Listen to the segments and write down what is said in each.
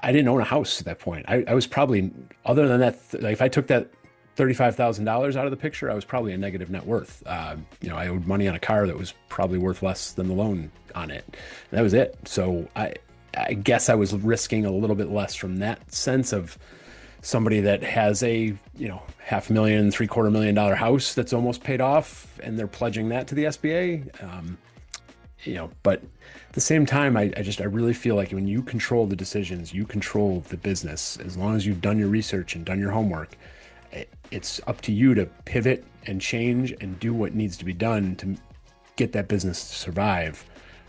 I didn't own a house at that point. I was probably, other than that, like if I took that $35,000 out of the picture, I was probably a negative net worth. I owed money on a car that was probably worth less than the loan on it. And that was it. So I guess I was risking a little bit less from that sense of somebody that has a, half a million, $750,000 house that's almost paid off, and they're pledging that to the SBA. But at the same time, I really feel like when you control the decisions, you control the business. As long as you've done your research and done your homework, it's up to you to pivot and change and do what needs to be done to get that business to survive,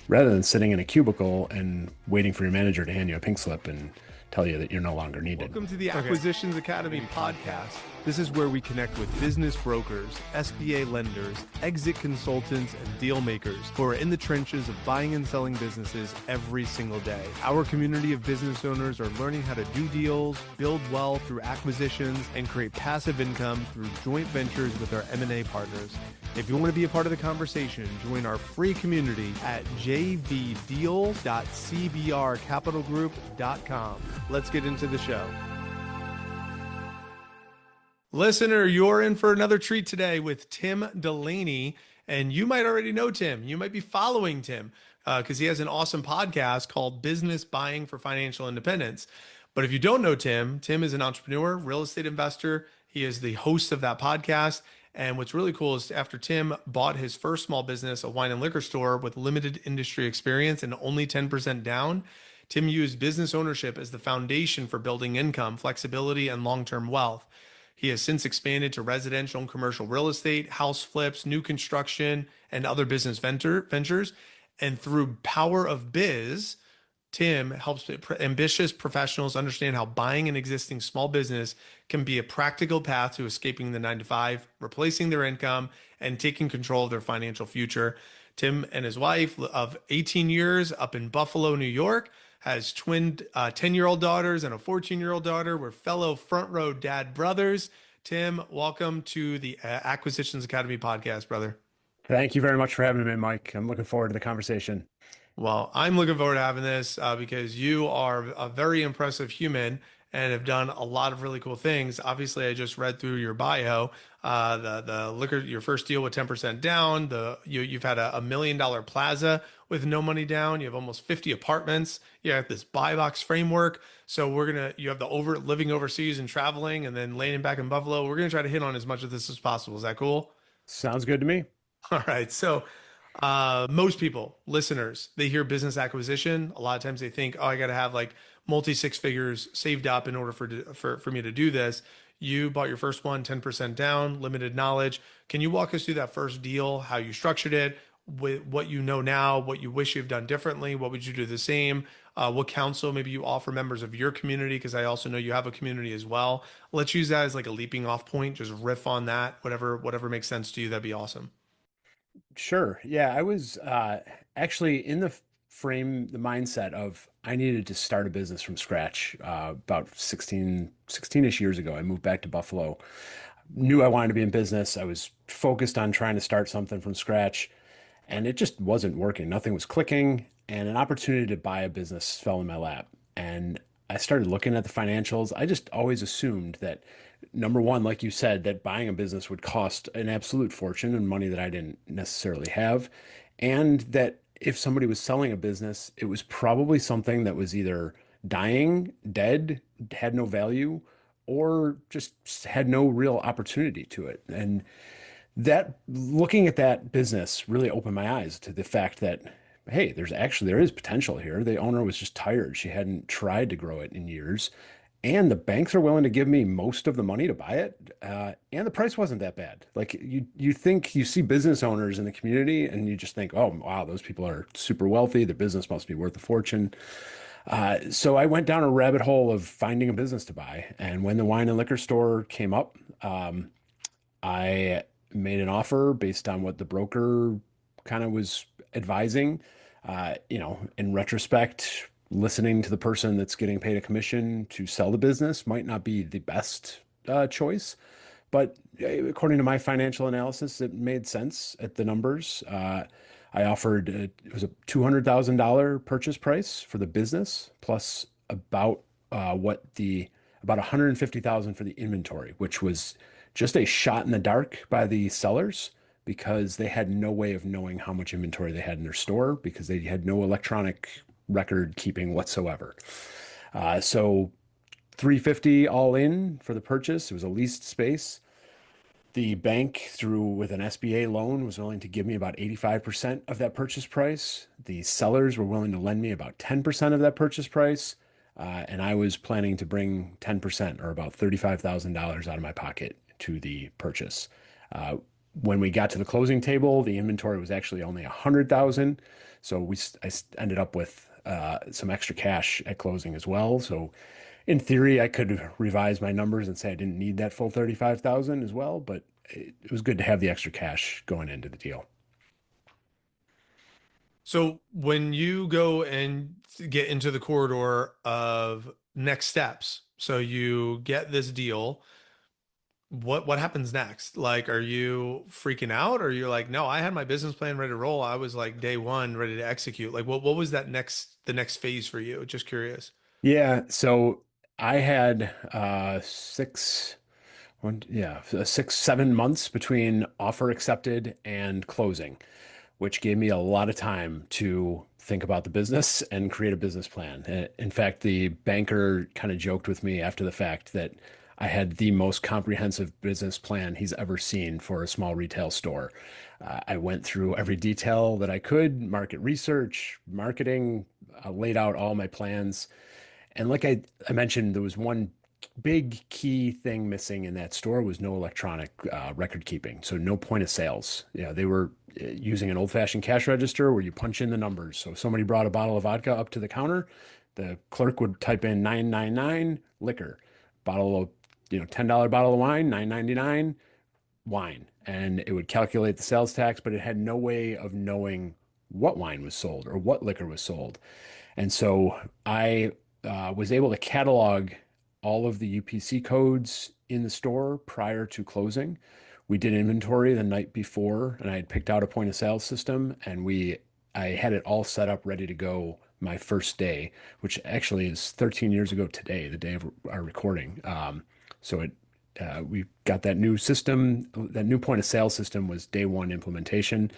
rather than sitting in a cubicle and waiting for your manager to hand you a pink slip and tell you that you're no longer needed. Welcome to the Acquisitions Academy podcast. This is where we connect with business brokers, SBA lenders, exit consultants, and deal makers who are in the trenches of buying and selling businesses every single day. Our community of business owners are learning how to do deals, build wealth through acquisitions, and create passive income through joint ventures with our M&A partners. If you want to be a part of the conversation, join our free community at jvdeals.cbrcapitalgroup.com. Let's get into the show. Listener, you're in for another treat today with Tim Delaney, and you might already know Tim. You might be following Tim because he has an awesome podcast called Business Buying for Financial Independence. But if you don't know Tim, Tim is an entrepreneur, real estate investor. He is the host of that podcast. And what's really cool is after Tim bought his first small business, a wine and liquor store with limited industry experience and only 10% down, Tim used business ownership as the foundation for building income, flexibility, and long-term wealth. He has since expanded to residential and commercial real estate, house flips, new construction, and other business ventures. And through Power of Biz, Tim helps ambitious professionals understand how buying an existing small business can be a practical path to escaping the 9-to-5, replacing their income, and taking control of their financial future. Tim and his wife of 18 years up in Buffalo, New York, has twin 10-year-old daughters and a 14-year-old daughter. We're fellow front row dad brothers. Tim, welcome to the Acquisitions Academy podcast, brother. Thank you very much for having me, Mike. I'm looking forward to the conversation. Well, I'm looking forward to having this because you are a very impressive human and have done a lot of really cool things. Obviously, I just read through your bio, the liquor, your first deal with 10% down. You've had a $1 million plaza with no money down. You have almost 50 apartments. You have this buy box framework. So you have the living overseas and traveling, and then landing back in Buffalo. We're gonna try to hit on as much of this as possible. Is that cool? Sounds good to me. All right. So most people, listeners, they hear business acquisition. A lot of times they think, oh, I got to have like multi six figures saved up in order for me to do this. You bought your first one, 10% down, limited knowledge. Can you walk us through that first deal, how you structured it, with what you know now, what you wish you've done differently? What would you do the same? What counsel maybe you offer members of your community? Because I also know you have a community as well. Let's use that as like a leaping off point. Just riff on that. Whatever makes sense to you, that'd be awesome. Sure. Yeah, I was actually in the mindset of I needed to start a business from scratch about 16-ish years ago. I moved back to Buffalo, knew I wanted to be in business. I was focused on trying to start something from scratch, and it just wasn't working. Nothing was clicking, and an opportunity to buy a business fell in my lap. And I started looking at the financials. I just always assumed that number one, like you said, that buying a business would cost an absolute fortune and money that I didn't necessarily have. And that if somebody was selling a business, it was probably something that was either dying, dead, had no value, or just had no real opportunity to it. And that looking at that business really opened my eyes to the fact that, hey, there is potential here. The owner was just tired. She hadn't tried to grow it in years. And the banks are willing to give me most of the money to buy it. And the price wasn't that bad. Like you think you see business owners in the community and you just think, oh, wow, those people are super wealthy. Their business must be worth a fortune. So I went down a rabbit hole of finding a business to buy. And when the wine and liquor store came up, I made an offer based on what the broker kind of was advising. In retrospect, listening to the person that's getting paid a commission to sell the business might not be the best choice, but according to my financial analysis, it made sense at the numbers. I offered it was a $200,000 purchase price for the business plus about what the about 150,000 for the inventory, which was just a shot in the dark by the sellers because they had no way of knowing how much inventory they had in their store because they had no electronic record keeping whatsoever. So 350 all in for the purchase. It was a leased space. The bank, through with an SBA loan, was willing to give me about 85% of that purchase price. The sellers were willing to lend me about 10% of that purchase price. And I was planning to bring 10% or about $35,000 out of my pocket to the purchase. Uh, when we got to the closing table, the inventory was actually only 100,000. So I ended up with some extra cash at closing as well. So in theory, I could revise my numbers and say I didn't need that full 35,000 as well, but it was good to have the extra cash going into the deal. So when you go and get into the corridor of next steps, so you get this deal, what happens next? Like, are you freaking out, or you're like, no, I had my business plan ready to roll. I was like day one ready to execute. Like, what was that the next phase for you? Just curious. Yeah, so I had six, 7 months between offer accepted and closing, which gave me a lot of time to think about the business and create a business plan. In fact, the banker kind of joked with me after the fact that I had the most comprehensive business plan he's ever seen for a small retail store. I went through every detail that I could, market research, marketing, laid out all my plans. And like I mentioned, there was one big key thing missing in that store was no electronic record keeping. So no point of sales. Yeah, they were using an old-fashioned cash register where you punch in the numbers. So if somebody brought a bottle of vodka up to the counter, the clerk would type in 999 liquor, bottle of, $10 bottle of wine, 9.99 wine. And it would calculate the sales tax, but it had no way of knowing what wine was sold or what liquor was sold. And so I was able to catalog all of the UPC codes in the store prior to closing. We did inventory the night before, and I had picked out a point of sale system, and I had it all set up ready to go my first day, which actually is 13 years ago today, the day of our recording. We got that new system, that new point of sale system was day one implementation.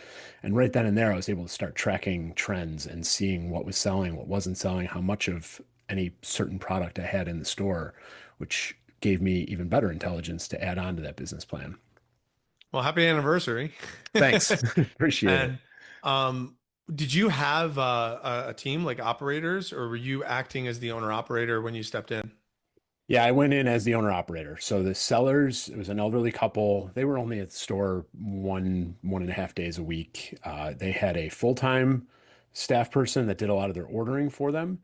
And right then and there, I was able to start tracking trends and seeing what was selling, what wasn't selling, how much of any certain product I had in the store, which gave me even better intelligence to add on to that business plan. Well, happy anniversary. Thanks. Appreciate it. And um, did you have a team like operators, or were you acting as the owner operator when you stepped in? Yeah, I went in as the owner operator. So the sellers, it was an elderly couple. They were only at the store 1.5 days a week. They had a full-time staff person that did a lot of their ordering for them,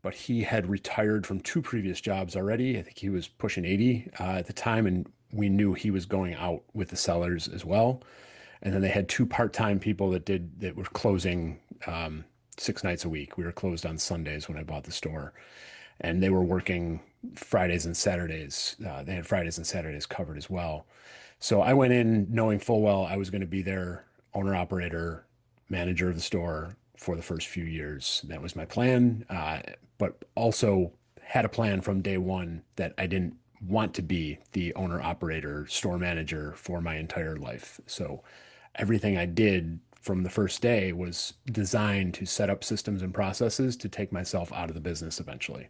but he had retired from two previous jobs already. I think he was pushing 80 at the time, and we knew he was going out with the sellers as well. And then they had two part-time people that were closing 6 nights a week. We were closed on Sundays when I bought the store, and they were working Fridays and Saturdays. They had Fridays and Saturdays covered as well. So I went in knowing full well I was going to be their owner operator, manager of the store for the first few years. That was my plan, but also had a plan from day one that I didn't want to be the owner operator, store manager for my entire life. So everything I did from the first day was designed to set up systems and processes to take myself out of the business eventually.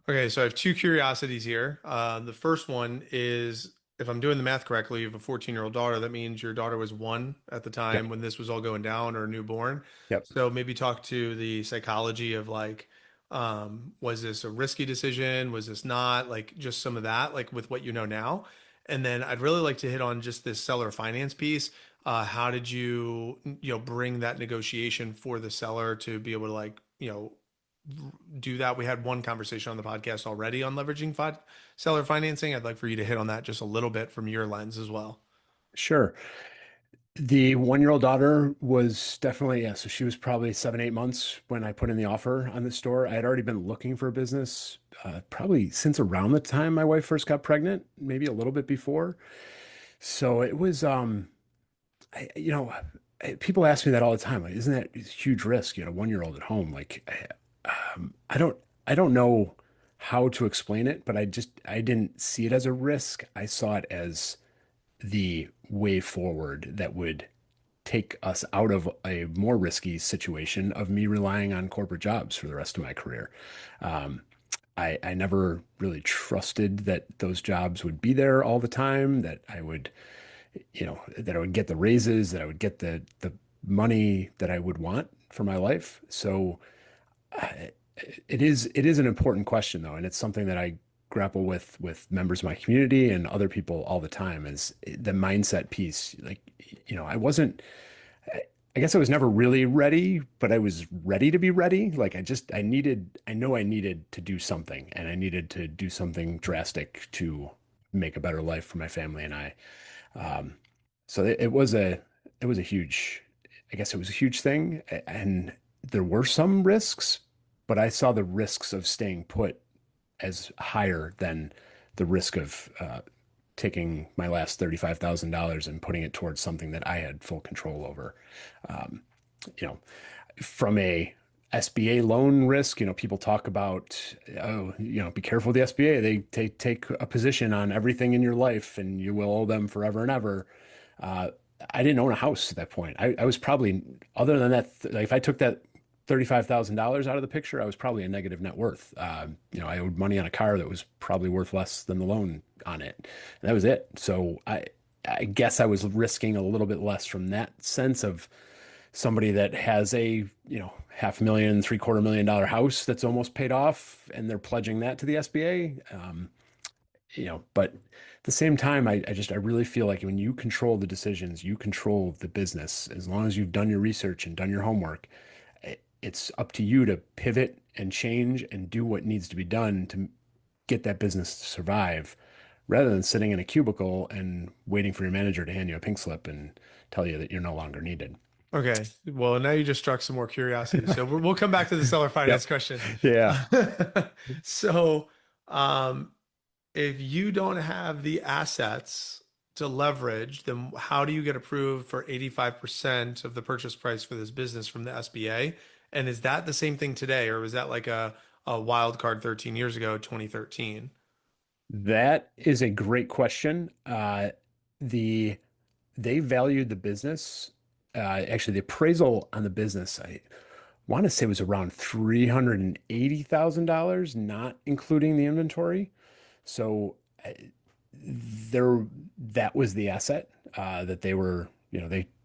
Okay, so I have two curiosities here. The first one is, if I'm doing the math correctly, you have a 14-year-old daughter. That means your daughter was one at the Yep. time when this was all going down, or newborn. Yep. So maybe talk to the psychology of like, was this a risky decision? Was this not? Like just some of that, like with what you know now. And then I'd really like to hit on just this seller finance piece. How did bring that negotiation for the seller to be able to like, do that? We had one conversation on the podcast already on leveraging seller financing. I'd like for you to hit on that just a little bit from your lens as well. Sure. The 1-year-old daughter was definitely, yeah, so she was probably 7, 8 months when I put in the offer on the store. I had already been looking for a business probably since around the time my wife first got pregnant, maybe a little bit before. So it was, I, you know, people ask me that all the time. Like, isn't that a huge risk? 1-year-old at home? Like, I don't, I don't know how to explain it, but I didn't see it as a risk. I saw it as the way forward that would take us out of a more risky situation of me relying on corporate jobs for the rest of my career. Um, I never really trusted that those jobs would be there all the time, that I would, that I would get the raises, that I would get the money that I would want for my life. So it is an important question though, and it's something that I grapple with members of my community and other people all the time is the mindset piece. Like, I wasn't, I guess I was never really ready, but I was ready to be ready. Like I needed to do something, and I needed to do something drastic to make a better life for my family and I. Um, so it was a huge, I guess it was a huge thing, and there were some risks, but I saw the risks of staying put as higher than the risk of taking my last $35,000 and putting it towards something that I had full control over. Um, you know, from a SBA loan risk, people talk about, oh, be careful with the SBA. They take a position on everything in your life and you will owe them forever and ever. Uh, I didn't own a house at that point. I was probably, other than that, like if I took that $35,000 out of the picture, I was probably a negative net worth. I owed money on a car that was probably worth less than the loan on it. And that was it. So I guess I was risking a little bit less from that sense of somebody that has a, half a million, $750,000 house that's almost paid off and they're pledging that to the SBA. But at the same time, I really feel like when you control the decisions, you control the business, as long as you've done your research and done your homework, it's up to you to pivot and change and do what needs to be done to get that business to survive rather than sitting in a cubicle and waiting for your manager to hand you a pink slip and tell you that you're no longer needed. Okay. Well, now you just struck some more curiosity. So we'll come back to the seller finance Yep. question. Yeah. So, um, if you don't have the assets to leverage, then how do you get approved for 85% of the purchase price for this business from the SBA? And is that the same thing today, or was that like a wild card 13 years ago, 2013? That is a great question. The They valued the business. Actually, the appraisal on the business, I want to say was around $380,000, not including the inventory. So there, that was the asset that they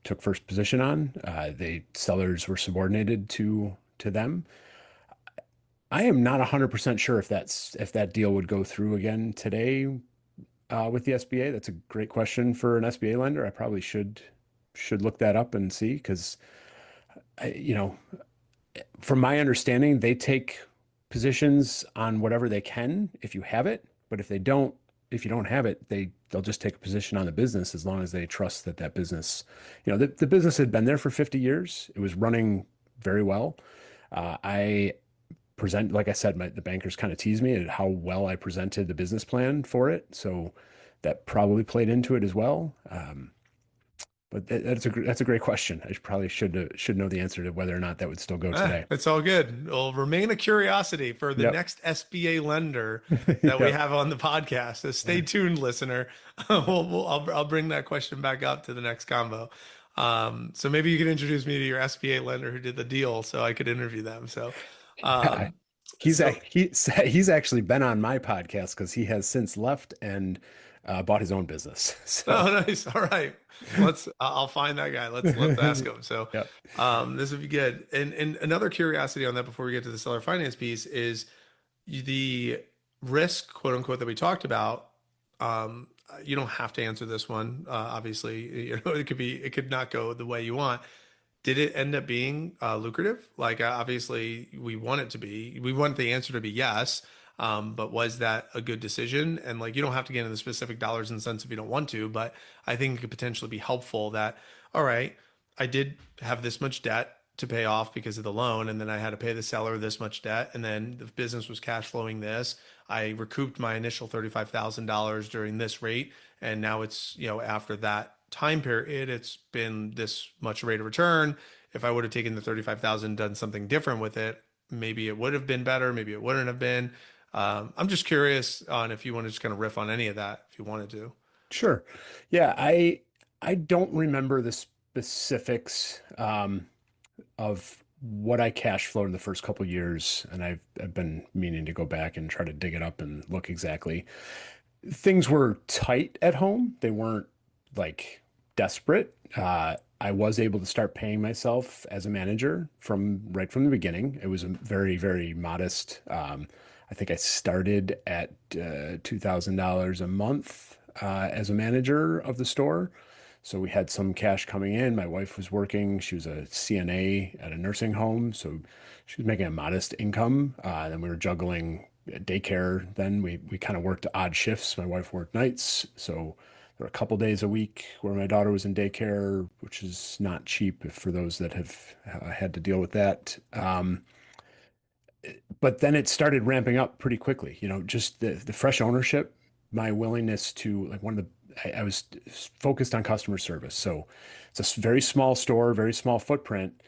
took first position on. The sellers were subordinated to them. I am not 100% sure if that deal would go through again today with the SBA. That's a great question for an SBA lender. I probably should look that up and see because you know, from my understanding, they take positions on whatever they can if you have it, but if you don't have it, they'll just take a position on the business as long as they trust that that business, the business had been there for 50 years. It was running very well. I present, like I said, the bankers kind of teased me at how well I presented the business plan for it. So that probably played into it as well. But that's a great question. I probably should know the answer to whether or not that would still go today. It's all good. It'll remain a curiosity for the Yep. next SBA lender that we Yep. have on the podcast. So stay tuned, listener. I'll bring that question back up to the next combo. So maybe you could introduce me to your SBA lender who did the deal, so I could interview them. So, Yeah. um, so He's actually been on my podcast because he has since left and bought his own business. oh, So, nice. All right. I'll find that guy. Let's ask him. So, yep. this would be good. And another curiosity on that before we get to the seller finance piece is the risk, quote unquote, that we talked about. You don't have to answer this one. Obviously, it could not go the way you want. Did it end up being lucrative? Like, obviously, we want it to be. We want the answer to be yes. But was that a good decision? And like, you don't have to get into the specific dollars and cents if you don't want to, but I think it could potentially be helpful that, all right, I did have this much debt to pay off because of the loan, and then I had to pay the seller this much debt, and then the business was cash flowing this. I recouped my initial $35,000 during this rate, and now it's, after that time period, it's been this much rate of return. If I would have taken the 35,000, done something different with it, maybe it would have been better, maybe it wouldn't have been. I'm just curious on if you want to just kind of riff on any of that, if you wanted to. Sure. Yeah, I don't remember the specifics of what I cash flowed in the first couple years, and I've been meaning to go back and try to dig it up and look exactly. Things were tight at home. They weren't like desperate. I was able to start paying myself as a manager from right from the beginning. It was a very, very modest. I think I started at $2,000 a month as a manager of the store. So we had some cash coming in. My wife was working. She was a CNA at a nursing home. So she was making a modest income. Then we were juggling daycare. Then we kind of worked odd shifts. My wife worked nights. So there were a couple days a week where my daughter was in daycare, which is not cheap for those that have had to deal with that. But then it started ramping up pretty quickly. Just the fresh ownership, my willingness to like one of the I was focused on customer service. So it's a very small store, very small footprint.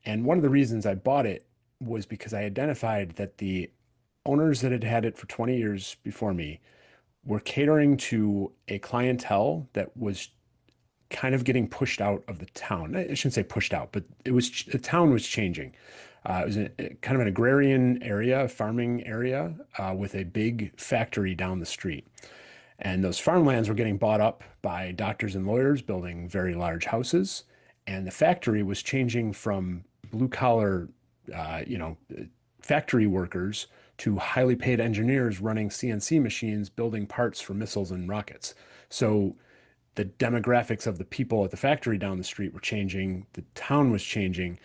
And one of the reasons I bought it was because I identified that the owners that had had it for 20 years before me were catering to a clientele that was kind of getting pushed out of the town. I shouldn't say pushed out, but the town was changing. It was kind of an agrarian area, a farming area, with a big factory down the street. And those farmlands were getting bought up by doctors and lawyers building very large houses. And the factory was changing from blue collar, you know, factory workers to highly paid engineers running CNC machines building parts for missiles and rockets. So the demographics of the people at the factory down the street were changing, the town was changing.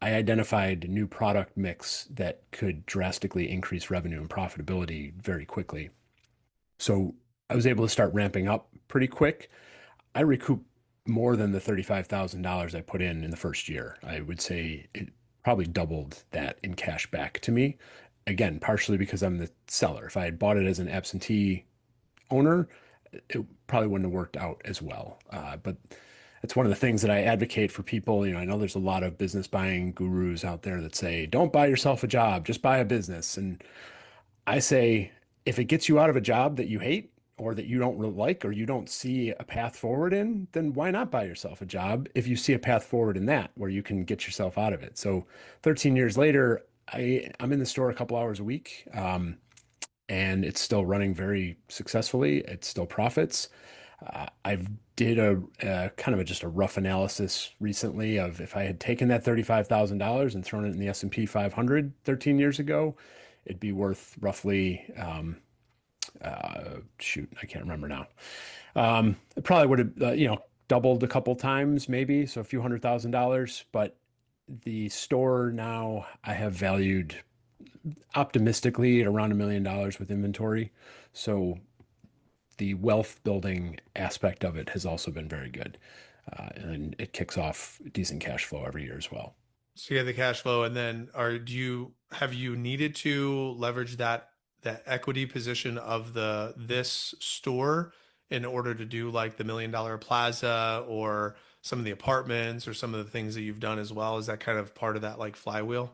I identified a new product mix that could drastically increase revenue and profitability very quickly. So I was able to start ramping up pretty quick. I recouped more than the $35,000 I put in the first year. I would say it probably doubled that in cash back to me. Again, partially because I'm the seller. If I had bought it as an absentee owner, it probably wouldn't have worked out as well. But it's one of the things that I advocate for people. I know there's a lot of business buying gurus out there that say, don't buy yourself a job, just buy a business. And I say, if it gets you out of a job that you hate or that you don't really like or you don't see a path forward in, then why not buy yourself a job if you see a path forward in that where you can get yourself out of it? So 13 years later, I'm in the store a couple hours a week, and it's still running very successfully. It still profits. I've did a kind of just a rough analysis recently of if I had taken that $35,000 and thrown it in the S&P 500 13 years ago, it'd be worth roughly, shoot, I can't remember now. It probably would have, doubled a couple times maybe, so a few $100,000. But the store now I have valued optimistically at around $1 million with inventory. So the wealth building aspect of it has also been very good. And it kicks off decent cash flow every year as well. So you have the cash flow, and then have you needed to leverage that equity position of this store in order to do like the $1 million plaza or some of the apartments or some of the things that you've done as well? Is that kind of part of that like flywheel?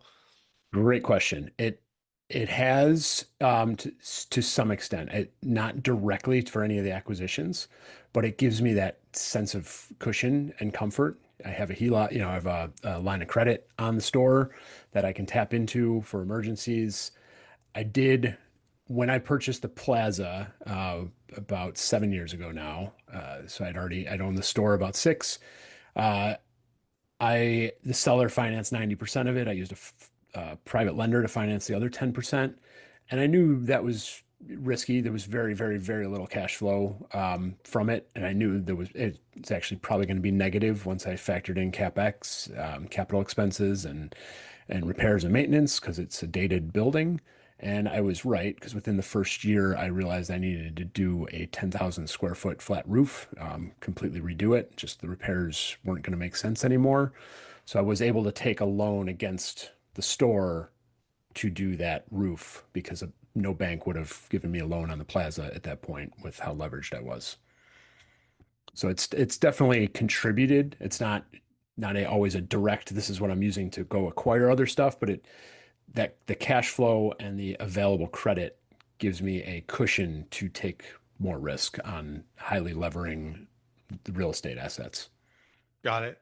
Great question. It has to some extent, not directly for any of the acquisitions, but it gives me that sense of cushion and comfort. I have a HELOC, I have a line of credit on the store that I can tap into for emergencies. I did when I purchased the plaza about 7 years ago now. So I'd owned the store about six. Uh, the seller financed 90% of it. I used a private lender to finance the other 10%. And I knew that was risky. There was very, very, very little cash flow from it. And I knew it's actually probably going to be negative once I factored in CapEx, capital expenses, and repairs and maintenance because it's a dated building. And I was right because within the first year, I realized I needed to do a 10,000 square foot flat roof, completely redo it. Just the repairs weren't going to make sense anymore. So I was able to take a loan against the store to do that roof because no bank would have given me a loan on the plaza at that point with how leveraged I was. So it's definitely contributed. It's not always a direct, this is what I'm using to go acquire other stuff, but that the cash flow and the available credit gives me a cushion to take more risk on highly levering the real estate assets. Got it.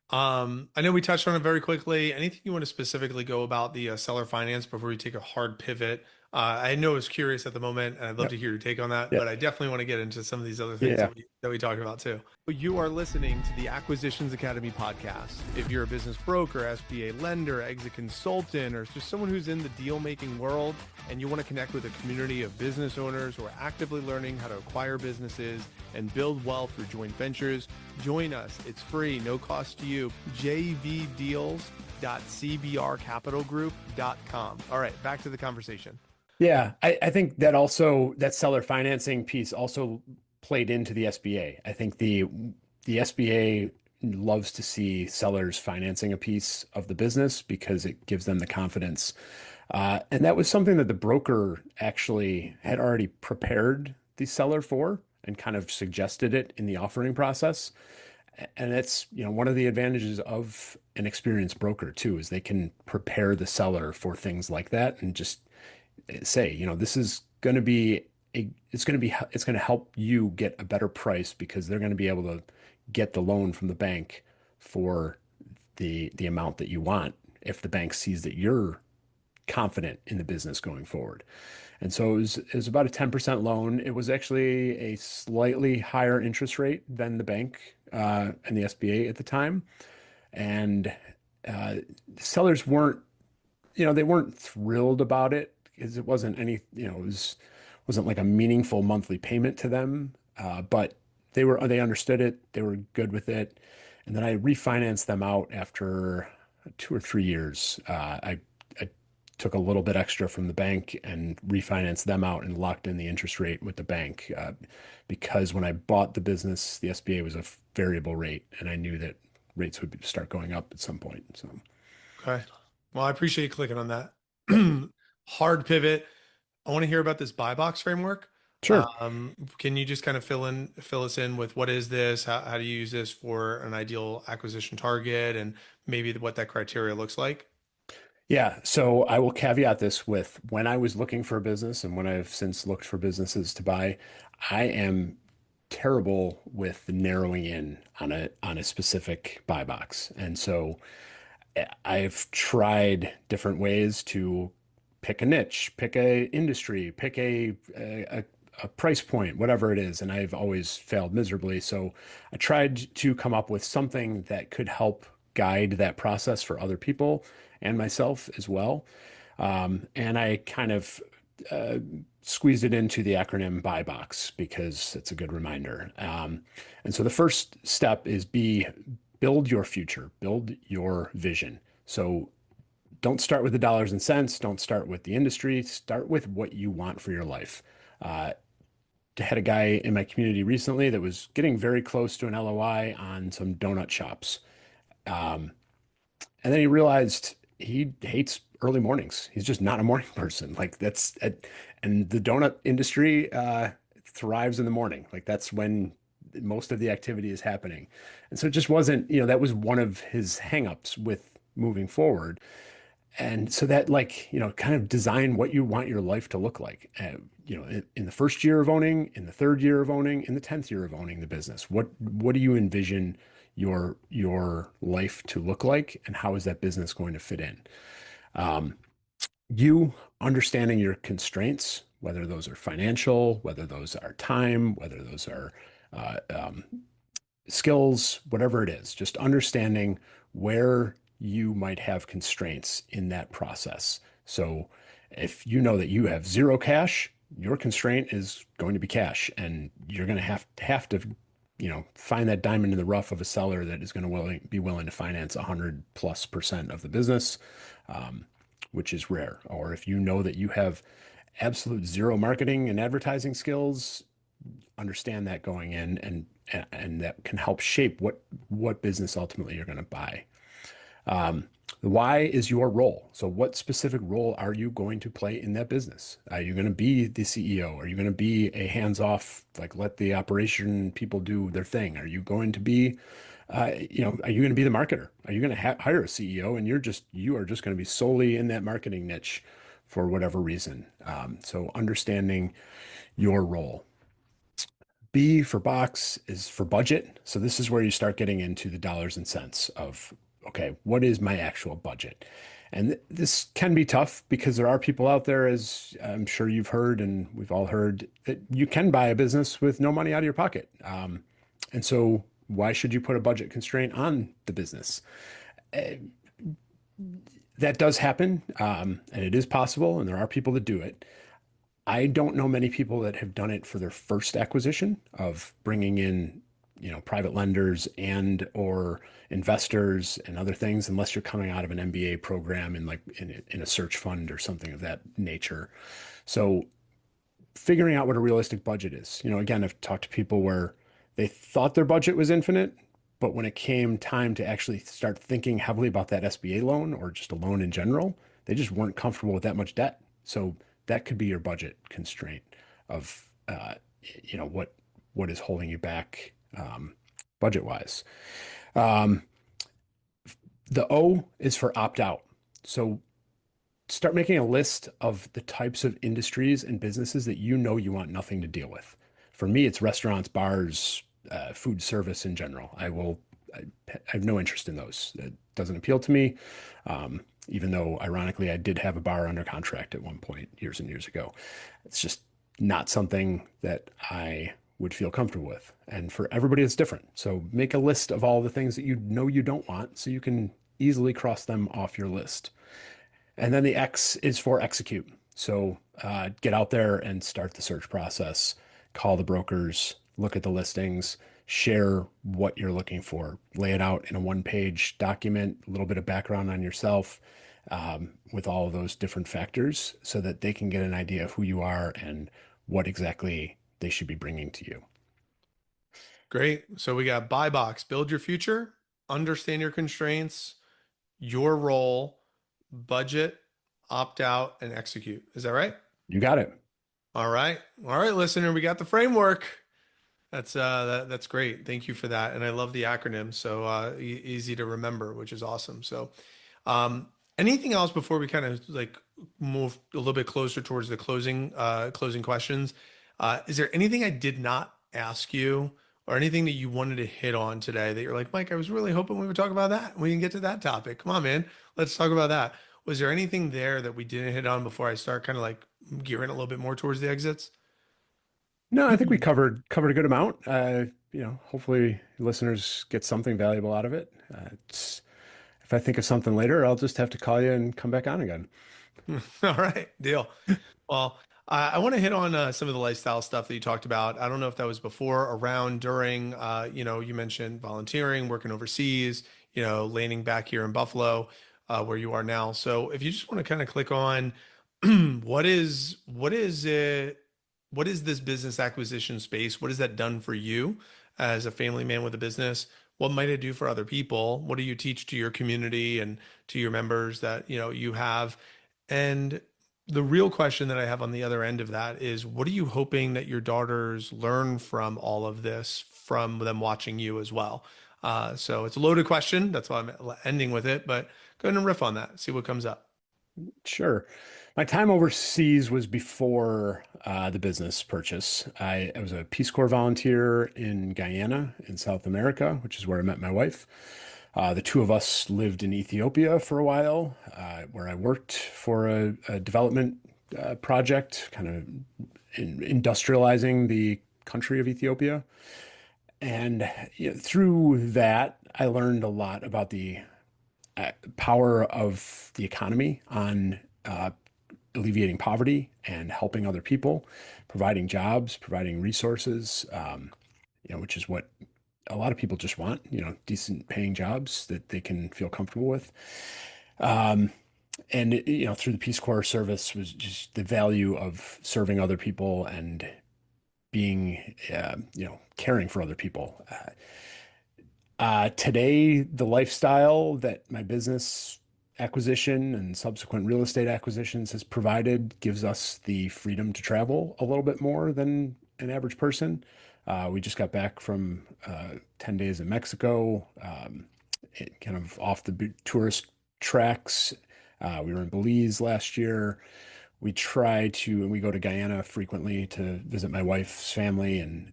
I know we touched on it very quickly. Anything you want to specifically go about the seller finance before we take a hard pivot? I know I was curious at the moment, and I'd love Yep. to hear your take on that, but Yep. I definitely want to get into some of these other things Yeah. that we talked about too. You are listening to the Acquisitions Academy podcast. If you're a business broker, SBA lender, exit consultant, or just someone who's in the deal making world and you want to connect with a community of business owners who are actively learning how to acquire businesses and build wealth through joint ventures, join us. It's free, no cost to you. JVDeals.cbrcapitalgroup.com. All right, back to the conversation. Yeah, I think that also that seller financing piece also played into the SBA. I think the SBA loves to see sellers financing a piece of the business because it gives them the confidence. And that was something that the broker actually had already prepared the seller for and kind of suggested it in the offering process. And that's, one of the advantages of an experienced broker too, is they can prepare the seller for things like that and just say, this is going to be it's going to help you get a better price because they're going to be able to get the loan from the bank for the amount that you want if the bank sees that you're confident in the business going forward. And so it was about a 10% loan. It was actually a slightly higher interest rate than the bank and the SBA at the time. And sellers weren't, they weren't thrilled about it because it wasn't any, wasn't like a meaningful monthly payment to them. But they understood it. They were good with it. And then I refinanced them out after 2 or 3 years. I took a little bit extra from the bank and refinanced them out and locked in the interest rate with the bank because when I bought the business, the SBA was a variable rate, and I knew that rates would start going up at some point. So, Okay. Well, I appreciate you clicking on yep, that. Hard pivot. I want to hear about this buy box framework. sure. Can you just kind of fill us in with what is this? How do you use this for an ideal acquisition target and maybe what that criteria looks like? Yeah, so I will caveat this with when I was looking for a business and when I've since looked for businesses to buy, I am terrible with narrowing in on a specific buy box. And so I've tried different ways to pick a niche, pick a industry, pick a price point, whatever it is, and I've always failed miserably. So I tried to come up with something that could help guide that process for other people and myself as well. And I kind of uh, squeezed it into the acronym buy box because it's a good reminder. And so the first step is build your future, build your vision. So don't start with the dollars and cents. Don't start with the industry. Start with what you want for your life. Uh, I had a guy in my community recently that was getting very close to an LOI on some donut shops. Um, and then he realized he hates early mornings. He's just not a morning person. And the donut industry thrives in the morning. Like that's when most of the activity is happening. And so it just wasn't, that was one of his hangups with moving forward. And so that kind of design what you want your life to look like. In the first year of owning, in the third year of owning, in the 10th year of owning the business, what do you envision your life to look like, and how is that business going to fit in? Um, you understanding your constraints, whether those are financial, whether those are time, whether those are uh, um, skills, whatever it is, just understanding where you might have constraints in that process. So if you know that you have zero cash, your constraint is going to be cash, and you're going to have to find that diamond in the rough of a seller that is going to be willing to finance 100+% of the business, um, which is rare. Or if you know that you have absolute zero marketing and advertising skills, understand that going in, and that can help shape what business ultimately you're going to buy. The why is your role. So what specific role are you going to play in that business? Are you going to be the CEO? Are you going to be a hands-off, like let the operation people do their thing? Are you going to be, are you going to be the marketer? Are you going to hire a CEO and you are just going to be solely in that marketing niche for whatever reason. So understanding your role. B for box is for budget. So this is where you start getting into the dollars and cents of, okay, what is my actual budget? And this can be tough because there are people out there, as I'm sure you've heard and we've all heard, that you can buy a business with no money out of your pocket. And so why should you put a budget constraint on the business? Uh, that does happen, and it is possible, and there are people that do it. I don't know many people that have done it for their first acquisition of bringing in, private lenders and or investors and other things, unless you're coming out of an MBA program in like in a search fund or something of that nature. So figuring out what a realistic budget is. Again, I've talked to people where they thought their budget was infinite, but when it came time to actually start thinking heavily about that SBA loan or just a loan in general, they just weren't comfortable with that much debt. So that could be your budget constraint of, what is holding you back, budget wise. Um, the O is for opt out. So start making a list of the types of industries and businesses that you want nothing to deal with. For me, it's restaurants, bars, food service in general. I have no interest in those. It doesn't appeal to me. Even though, ironically, I did have a bar under contract at one point years and years ago. It's just not something that I would feel comfortable with. And for everybody, it's different. So make a list of all the things that you don't want so you can easily cross them off your list. And then the X is for execute. So get out there and start the search process, call the brokers, look at the listings, share what you're looking for, lay it out in a one-page document, a little bit of background on yourself, with all of those different factors so that they can get an idea of who you are and what exactly they should be bringing to you. Great. So we got buy box, build your future, understand your constraints, your role, budget, opt out, and execute. Is that right? You got it. All right. All right, listener, we got the framework. That's great. Thank you for that. And I love the acronym. So easy to remember, which is awesome. So anything else before we kind of like move a little bit closer towards the closing questions? Is there anything I did not ask you or anything that you wanted to hit on today that you're like, Mike, I was really hoping we would talk about that. We can get to that topic. Come on, man. Let's talk about that. Was there anything there that we didn't hit on before I start kind of like gearing a little bit more towards the exits? No, I think we covered a good amount. Hopefully listeners get something valuable out of it. If I think of something later, I'll just have to call you and come back on again. All right, deal. Well, I want to hit on some of the lifestyle stuff that you talked about. I don't know if that was before, around, during. You mentioned volunteering, working overseas. Landing back here in Buffalo, where you are now. So, if you just want to kind of click on what is it? What is this business acquisition space? What has that done for you as a family man with a business? What might it do for other people? What do you teach to your community and to your members that you have? And the real question that I have on the other end of that is, what are you hoping that your daughters learn from all of this, from them watching you as well? So it's a loaded question. That's why I'm ending with it, but go ahead and riff on that. See what comes up. Sure. My time overseas was before the business purchase. I was a Peace Corps volunteer in Guyana in South America, which is where I met my wife. The two of us lived in Ethiopia for a while, where I worked for a development project, kind of industrializing the country of Ethiopia. And through that, I learned a lot about the power of the economy on alleviating poverty and helping other people, providing jobs, providing resources, which is what a lot of people just want, decent paying jobs that they can feel comfortable with. Um, and through the Peace Corps service was just the value of serving other people and being, caring for other people. Today, the lifestyle that my business acquisition and subsequent real estate acquisitions has provided gives us the freedom to travel a little bit more than an average person. We just got back from 10 days in Mexico, kind of off the tourist tracks. We were in Belize last year. we go to Guyana frequently to visit my wife's family and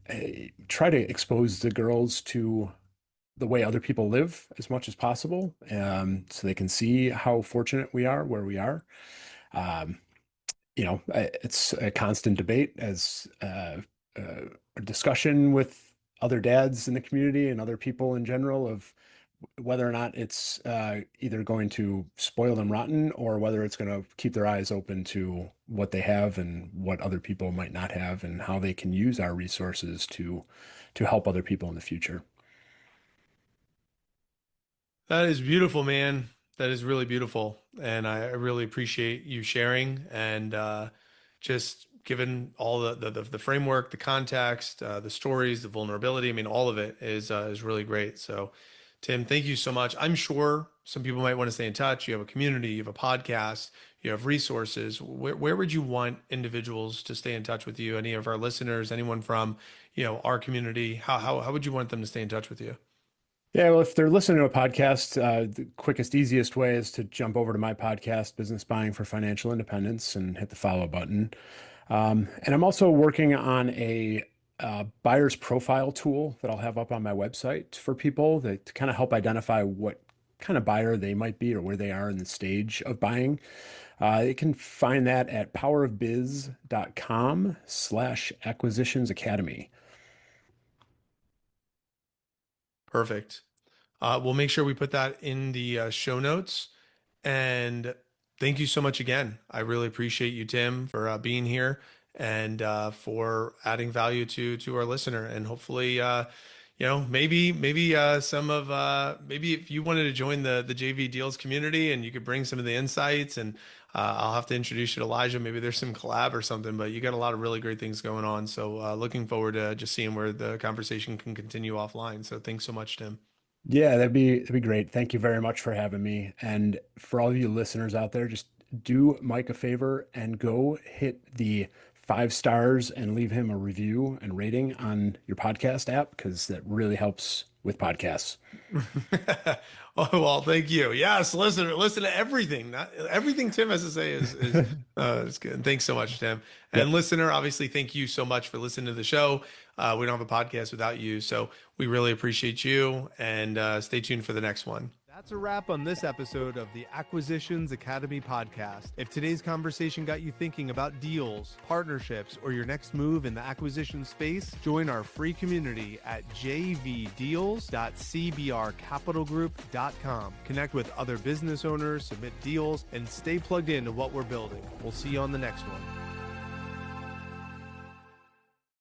try to expose the girls to the way other people live as much as possible, so they can see how fortunate we are where we are. Um, it's a constant debate as a discussion with other dads in the community and other people in general of whether or not it's either going to spoil them rotten or whether it's going to keep their eyes open to what they have and what other people might not have and how they can use our resources to help other people in the future. That is beautiful, man. That is really beautiful. And I really appreciate you sharing and just given all the framework, the context, the stories, the vulnerability. I mean, all of it is really great. So, Tim, thank you so much. I'm sure some people might want to stay in touch. You have a community, you have a podcast, you have resources. Where would you want individuals to stay in touch with you? Any of our listeners, anyone from, our community? How would you want them to stay in touch with you? Yeah, well, if they're listening to a podcast, the quickest, easiest way is to jump over to my podcast, Business Buying for Financial Independence, and hit the follow button. And I'm also working on a buyer's profile tool that I'll have up on my website for people that to kind of help identify what kind of buyer they might be or where they are in the stage of buying. You can find that at powerofbiz.com/acquisitions academy. Perfect. We'll make sure we put that in the show notes. And thank you so much again. I really appreciate you, Tim, for being here and for adding value to our listener. And hopefully, maybe some of maybe if you wanted to join the JV Deals community and you could bring some of the insights, and I'll have to introduce you to Elijah. Maybe there's some collab or something. But you got a lot of really great things going on. So looking forward to just seeing where the conversation can continue offline. So thanks so much, Tim. Yeah, that'd be great. Thank you very much for having me. And for all of you listeners out there, just do Mike a favor and go hit the 5 stars and leave him a review and rating on your podcast app because that really helps with podcasts. Oh, well, thank you. Yes, listen to everything. Not everything Tim has to say is good. Thanks so much, Tim. And Yep. listener, obviously, thank you so much for listening to the show. We don't have a podcast without you, so we really appreciate you. And stay tuned for the next one. That's a wrap on this episode of the Acquisitions Academy podcast. If today's conversation got you thinking about deals, partnerships, or your next move in the acquisition space, join our free community at jvdeals.cbrcapitalgroup.com. Connect with other business owners, submit deals, and stay plugged into what we're building. We'll see you on the next one.